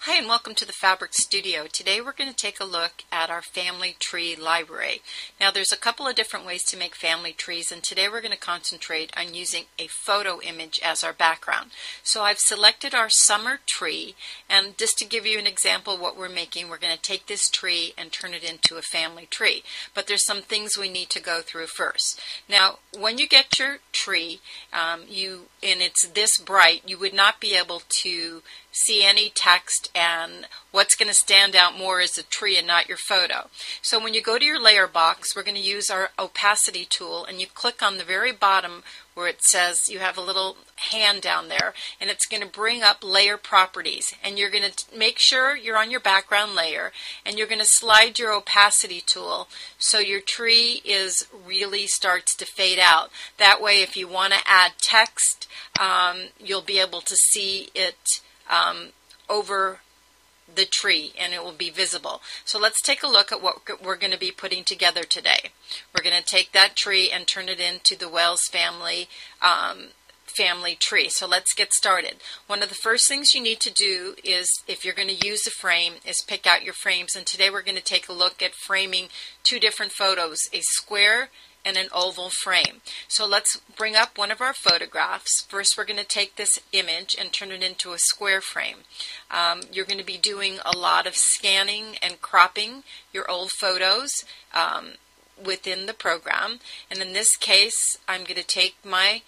Hi and welcome to the Fabric Studio. Today we're going to take a look at our family tree library. Now there's a couple of different ways to make family trees, and today we're going to concentrate on using a photo image as our background. So I've selected our summer tree, and just to give you an example of what we're making, we're going to take this tree and turn it into a family tree. But there's some things we need to go through first. Now when you get your tree and it's this bright, you would not be able to see any text, and what's going to stand out more is the tree and not your photo. So when you go to your layer box, we're going to use our opacity tool, and you click on the very bottom where it says you have a little hand down there, and it's going to bring up layer properties, and you're going to make sure you're on your background layer, and you're going to slide your opacity tool so your tree really starts to fade out. That way if you want to add text, you'll be able to see it over the tree, and it will be visible. So let's take a look at what we're going to be putting together today. We're going to take that tree and turn it into the Wells family tree. So let's get started. One of the first things you need to do is, if you're going to use a frame, is pick out your frames. And today we're going to take a look at framing two different photos, a square and an oval frame. So let's bring up one of our photographs. First we're going to take this image and turn it into a square frame. You're going to be doing a lot of scanning and cropping your old photos within the program. And in this case, I'm going to take my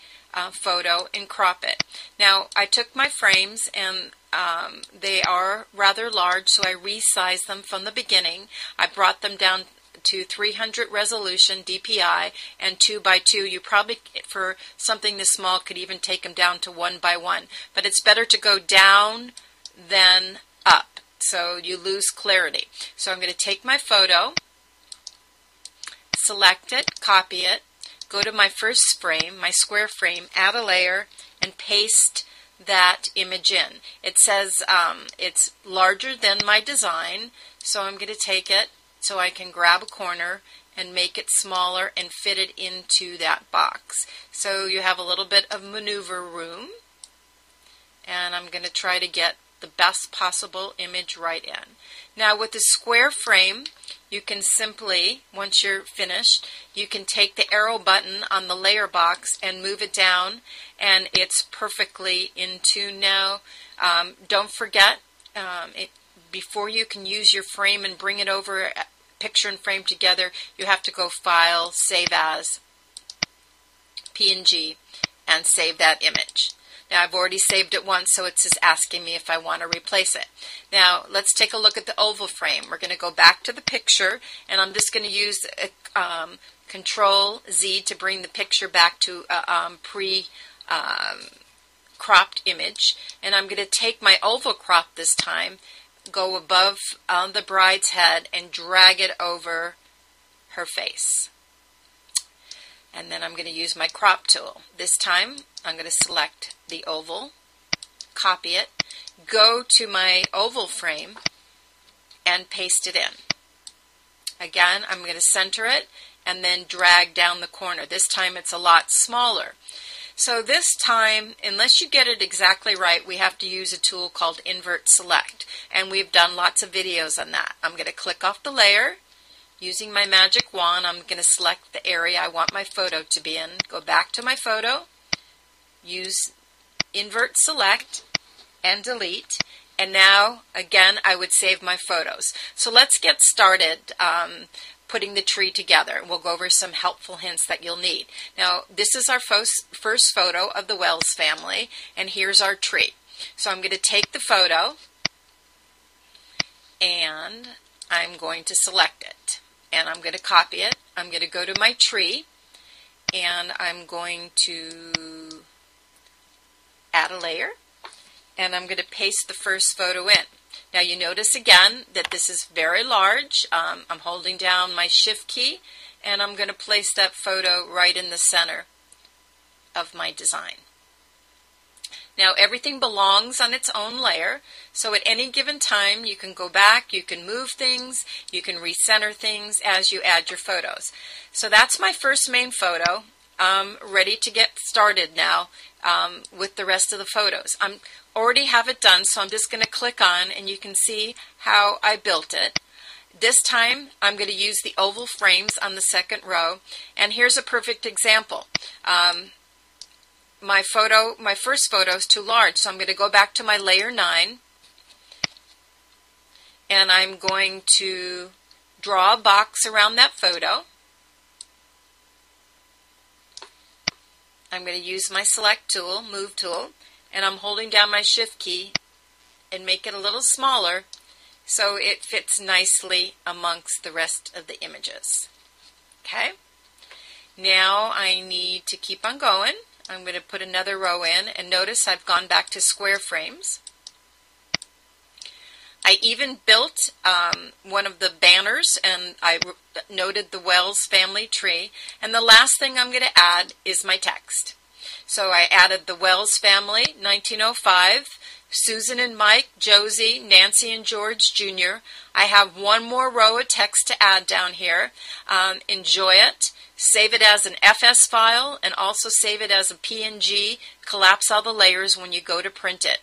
photo and crop it. Now I took my frames, and they are rather large, so I resized them from the beginning. I brought them down to 300 resolution DPI and 2x2. You probably, for something this small, could even take them down to 1x1, but it's better to go down than up, so you lose clarity. So I'm going to take my photo, select it, copy it, go to my first frame, my square frame, add a layer, and paste that image in. It says it's larger than my design, so I'm going to take it so I can grab a corner and make it smaller and fit it into that box. So you have a little bit of maneuver room, and I'm going to try to get the best possible image right in. Now with the square frame, you can simply, once you're finished, you can take the arrow button on the layer box and move it down, and it's perfectly in tune now. Don't forget, before you can use your frame and bring it over, picture and frame together, you have to go File, Save As, PNG, and save that image. Now I've already saved it once, so it's just asking me if I want to replace it. Now let's take a look at the oval frame. We're going to go back to the picture, and I'm just going to use Control Z to bring the picture back to a cropped image, and I'm going to take my oval crop this time, go above the bride's head, and drag it over her face. And then I'm going to use my crop tool. This time I'm going to select the oval, copy it, go to my oval frame, and paste it in. Again, I'm going to center it and then drag down the corner. This time it's a lot smaller. So this time, unless you get it exactly right, we have to use a tool called Invert Select, and we've done lots of videos on that. I'm going to click off the layer. Using my magic wand, I'm going to select the area I want my photo to be in, go back to my photo, use Invert Select, and delete. And now, again, I would save my photos. So let's get started putting the tree together. We'll go over some helpful hints that you'll need. Now, this is our first photo of the Wells family, and here's our tree. So I'm going to take the photo, and I'm going to select it, and I'm going to copy it. I'm going to go to my tree, and I'm going to add a layer, and I'm going to paste the first photo in. Now you notice again that this is very large. I'm holding down my Shift key, and I'm going to place that photo right in the center of my design. Now everything belongs on its own layer, so at any given time you can go back, you can move things, you can recenter things as you add your photos. So that's my first main photo. ready to get started now with the rest of the photos. I already have it done, so I'm just going to click on, and you can see how I built it. This time I'm going to use the oval frames on the second row, and here's a perfect example. My first photo is too large, so I'm going to go back to my layer 9, and I'm going to draw a box around that photo. I'm going to use my select tool, move tool, and I'm holding down my shift key and make it a little smaller so it fits nicely amongst the rest of the images. Okay, now I need to keep on going. I'm going to put another row in, and notice I've gone back to square frames. I even built one of the banners, and I noted the Wells family tree. And the last thing I'm going to add is my text. So I added the Wells family, 1905, Susan and Mike, Josie, Nancy and George Jr. I have one more row of text to add down here. Enjoy it. Save it as an FS file, and also save it as a PNG. Collapse all the layers when you go to print it.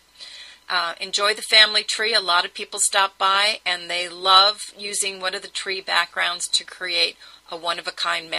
Enjoy the family tree. A lot of people stop by, and they love using one of the tree backgrounds to create a one-of-a-kind